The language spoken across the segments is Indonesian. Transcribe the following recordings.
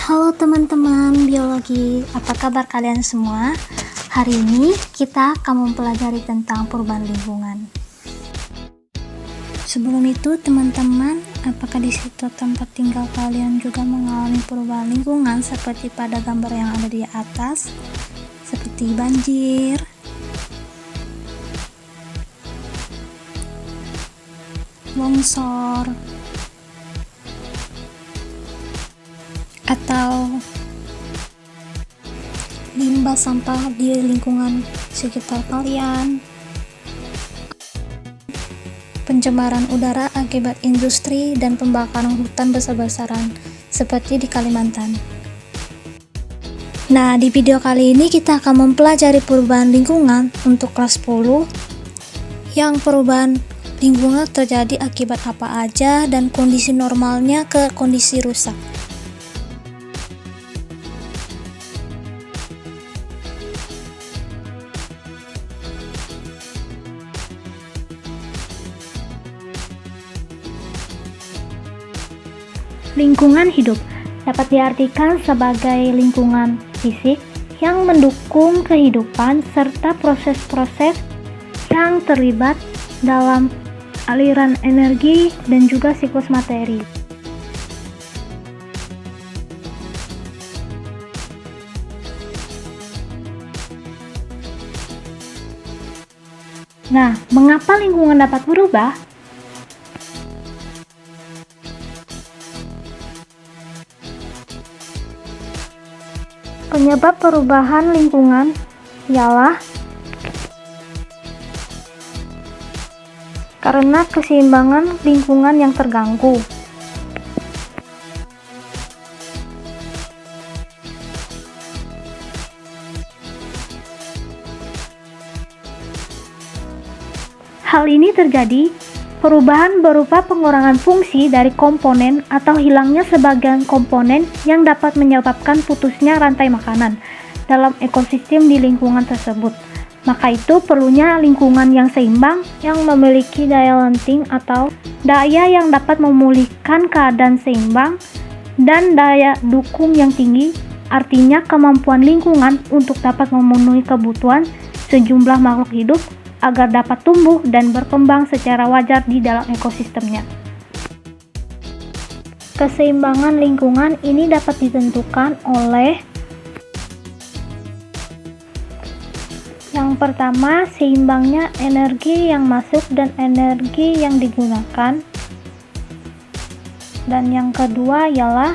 Halo teman-teman biologi, apa kabar kalian semua? Hari ini kita akan mempelajari tentang perubahan lingkungan. Sebelum itu teman-teman, apakah di situ tempat tinggal kalian juga mengalami perubahan lingkungan seperti pada gambar yang ada di atas? Seperti banjir, longsor, atau limbah sampah di lingkungan sekitar kalian, pencemaran udara akibat industri dan pembakaran hutan besar-besaran seperti di Kalimantan. Nah, di video kali ini kita akan mempelajari perubahan lingkungan untuk kelas 10 yang perubahan lingkungan terjadi akibat apa aja dan kondisi normalnya ke kondisi rusak. Lingkungan hidup dapat diartikan sebagai lingkungan fisik yang mendukung kehidupan serta proses-proses yang terlibat dalam aliran energi dan juga siklus materi. Nah, mengapa lingkungan dapat berubah? Penyebab perubahan lingkungan ialah karena keseimbangan lingkungan yang terganggu. Hal ini terjadi perubahan berupa pengurangan fungsi dari komponen atau hilangnya sebagian komponen yang dapat menyebabkan putusnya rantai makanan dalam ekosistem di lingkungan tersebut. Maka itu perlunya lingkungan yang seimbang yang memiliki daya lenting atau daya yang dapat memulihkan keadaan seimbang dan daya dukung yang tinggi, artinya kemampuan lingkungan untuk dapat memenuhi kebutuhan sejumlah makhluk hidup agar dapat tumbuh dan berkembang secara wajar di dalam ekosistemnya. Keseimbangan lingkungan ini dapat ditentukan oleh yang pertama, seimbangnya energi yang masuk dan energi yang digunakan. Dan yang kedua ialah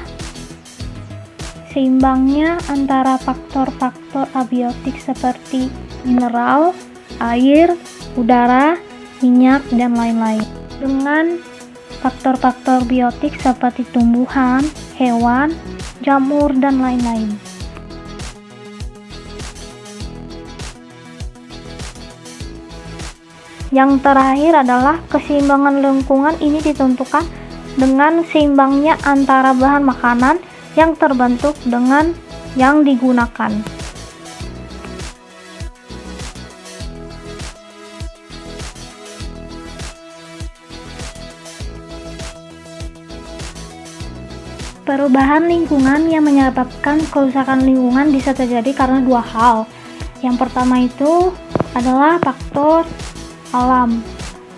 seimbangnya antara faktor-faktor abiotik seperti mineral, air, udara, minyak, dan lain-lain. Dengan faktor-faktor biotik seperti tumbuhan, hewan, jamur, dan lain-lain. Yang terakhir adalah keseimbangan lingkungan ini ditentukan dengan seimbangnya antara bahan makanan yang terbentuk dengan yang digunakan. Perubahan lingkungan yang menyebabkan kerusakan lingkungan bisa terjadi karena dua hal. Yang pertama itu adalah faktor alam,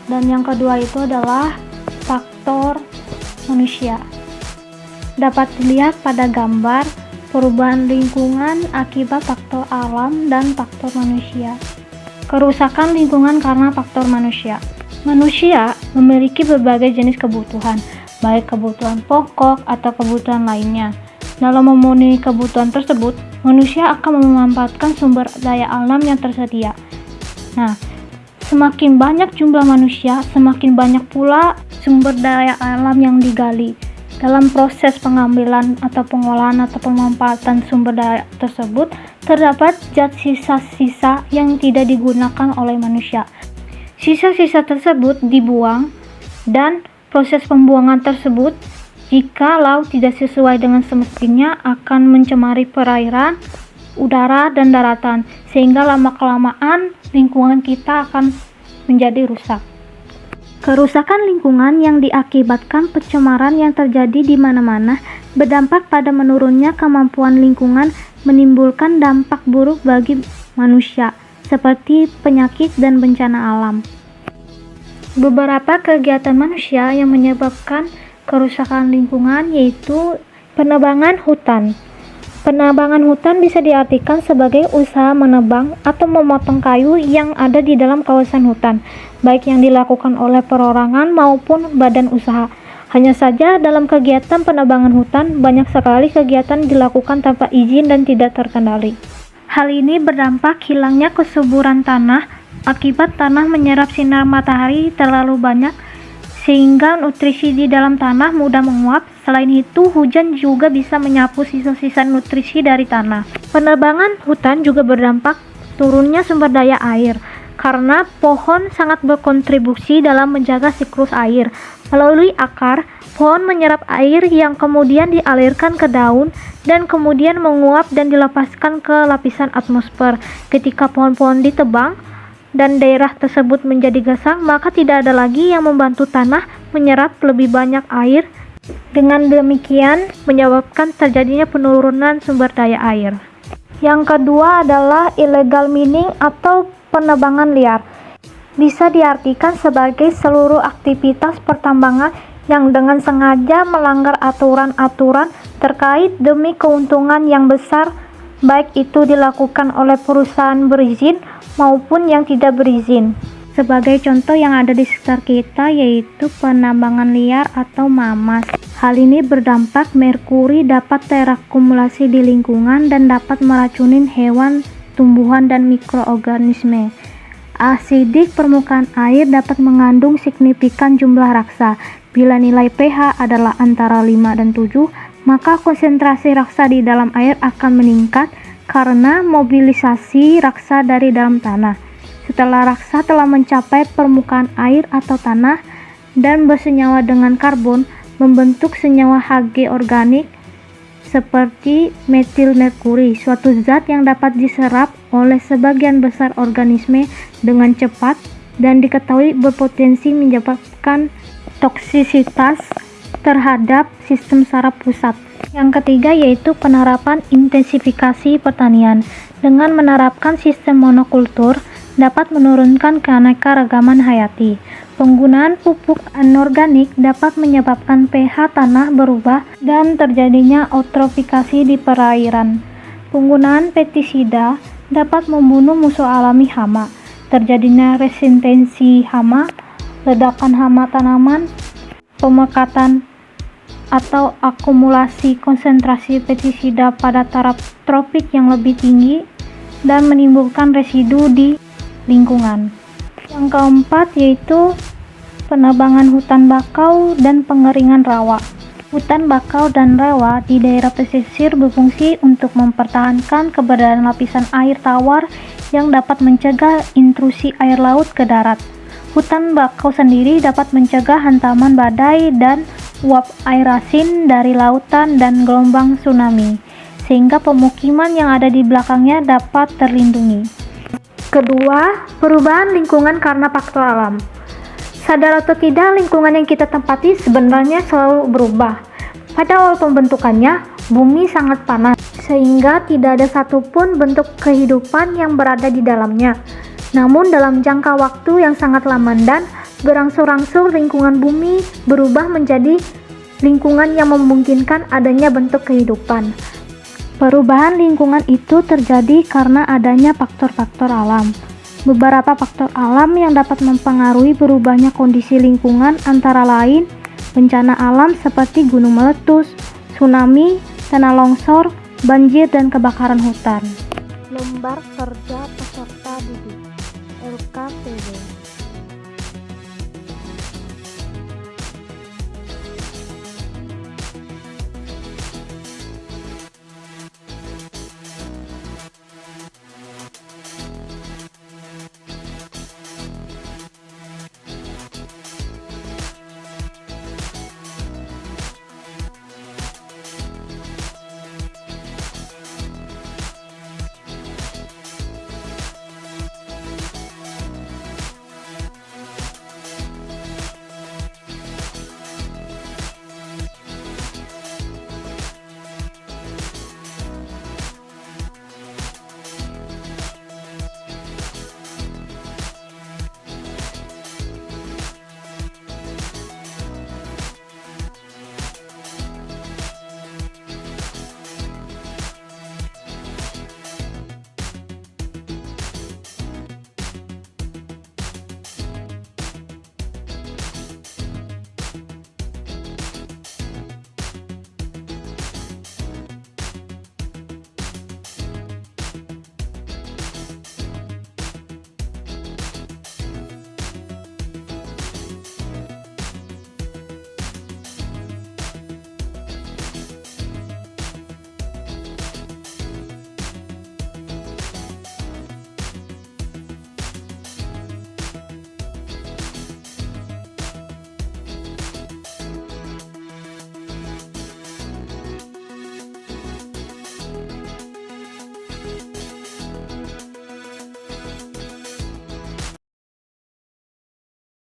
dan yang kedua itu adalah faktor manusia. Dapat dilihat pada gambar perubahan lingkungan akibat faktor alam dan faktor manusia. Kerusakan lingkungan karena faktor manusia. Manusia memiliki berbagai jenis kebutuhan, baik kebutuhan pokok atau kebutuhan lainnya. Dalam memenuhi kebutuhan tersebut, manusia akan memanfaatkan sumber daya alam yang tersedia. Nah, semakin banyak jumlah manusia, semakin banyak pula sumber daya alam yang digali. Dalam proses pengambilan atau pengolahan atau pemanfaatan sumber daya tersebut, terdapat zat sisa-sisa yang tidak digunakan oleh manusia. Sisa-sisa tersebut dibuang, dan proses pembuangan tersebut, jikalau tidak sesuai dengan semestinya, akan mencemari perairan, udara, dan daratan, sehingga lama-kelamaan lingkungan kita akan menjadi rusak. Kerusakan lingkungan yang diakibatkan pencemaran yang terjadi di mana-mana berdampak pada menurunnya kemampuan lingkungan menimbulkan dampak buruk bagi manusia, seperti penyakit dan bencana alam. Beberapa kegiatan manusia yang menyebabkan kerusakan lingkungan yaitu penebangan hutan. Penebangan hutan bisa diartikan sebagai usaha menebang atau memotong kayu yang ada di dalam kawasan hutan, baik yang dilakukan oleh perorangan maupun badan usaha. Hanya saja dalam kegiatan penebangan hutan, banyak sekali kegiatan dilakukan tanpa izin dan tidak terkendali. Hal ini berdampak hilangnya kesuburan tanah akibat tanah menyerap sinar matahari terlalu banyak sehingga nutrisi di dalam tanah mudah menguap. Selain itu, hujan juga bisa menyapu sisa-sisa nutrisi dari tanah. Penebangan hutan juga berdampak turunnya sumber daya air, karena pohon sangat berkontribusi dalam menjaga siklus air. Melalui akar, pohon menyerap air yang kemudian dialirkan ke daun dan kemudian menguap dan dilepaskan ke lapisan atmosfer. Ketika pohon-pohon ditebang dan daerah tersebut menjadi gersang, maka tidak ada lagi yang membantu tanah menyerap lebih banyak air. Dengan demikian, menyebabkan terjadinya penurunan sumber daya air. Yang kedua adalah illegal mining atau penebangan liar. Bisa diartikan sebagai seluruh aktivitas pertambangan yang dengan sengaja melanggar aturan-aturan terkait demi keuntungan yang besar, baik itu dilakukan oleh perusahaan berizin maupun yang tidak berizin. Sebagai contoh yang ada di sekitar kita yaitu penambangan liar atau mamas. Hal ini berdampak merkuri dapat terakumulasi di lingkungan dan dapat meracunin hewan, tumbuhan, dan mikroorganisme. Asidik permukaan air dapat mengandung signifikan jumlah raksa. Bila nilai pH adalah antara 5 dan 7, maka konsentrasi raksa di dalam air akan meningkat karena mobilisasi raksa dari dalam tanah. Setelah raksa telah mencapai permukaan air atau tanah dan bersenyawa dengan karbon, membentuk senyawa Hg organik seperti metil merkuri, suatu zat yang dapat diserap oleh sebagian besar organisme dengan cepat dan diketahui berpotensi menyebabkan toksisitas terhadap sistem saraf pusat. Yang ketiga yaitu penerapan intensifikasi pertanian. Dengan menerapkan sistem monokultur dapat menurunkan keanekaragaman hayati. Penggunaan pupuk anorganik dapat menyebabkan pH tanah berubah dan terjadinya eutrofikasi di perairan. Penggunaan pestisida dapat membunuh musuh alami hama. Terjadinya resistensi hama, ledakan hama tanaman, pemekatan atau akumulasi konsentrasi pestisida pada taraf tropik yang lebih tinggi dan menimbulkan residu di lingkungan. Yang keempat yaitu penebangan hutan bakau dan pengeringan rawa. Hutan bakau dan rawa di daerah pesisir berfungsi untuk mempertahankan keberadaan lapisan air tawar yang dapat mencegah intrusi air laut ke darat. Hutan bakau sendiri dapat mencegah hantaman badai dan uap air asin dari lautan dan gelombang tsunami, sehingga pemukiman yang ada di belakangnya dapat terlindungi. Kedua, perubahan lingkungan karena faktor alam. Sadar atau tidak, lingkungan yang kita tempati sebenarnya selalu berubah. Pada awal pembentukannya, bumi sangat panas, sehingga tidak ada satupun bentuk kehidupan yang berada di dalamnya. Namun dalam jangka waktu yang sangat lama dan berangsur-angsur lingkungan bumi berubah menjadi lingkungan yang memungkinkan adanya bentuk kehidupan. Perubahan lingkungan itu terjadi karena adanya faktor-faktor alam. Beberapa faktor alam yang dapat mempengaruhi berubahnya kondisi lingkungan antara lain bencana alam seperti gunung meletus, tsunami, tanah longsor, banjir, dan kebakaran hutan. Lembar kerja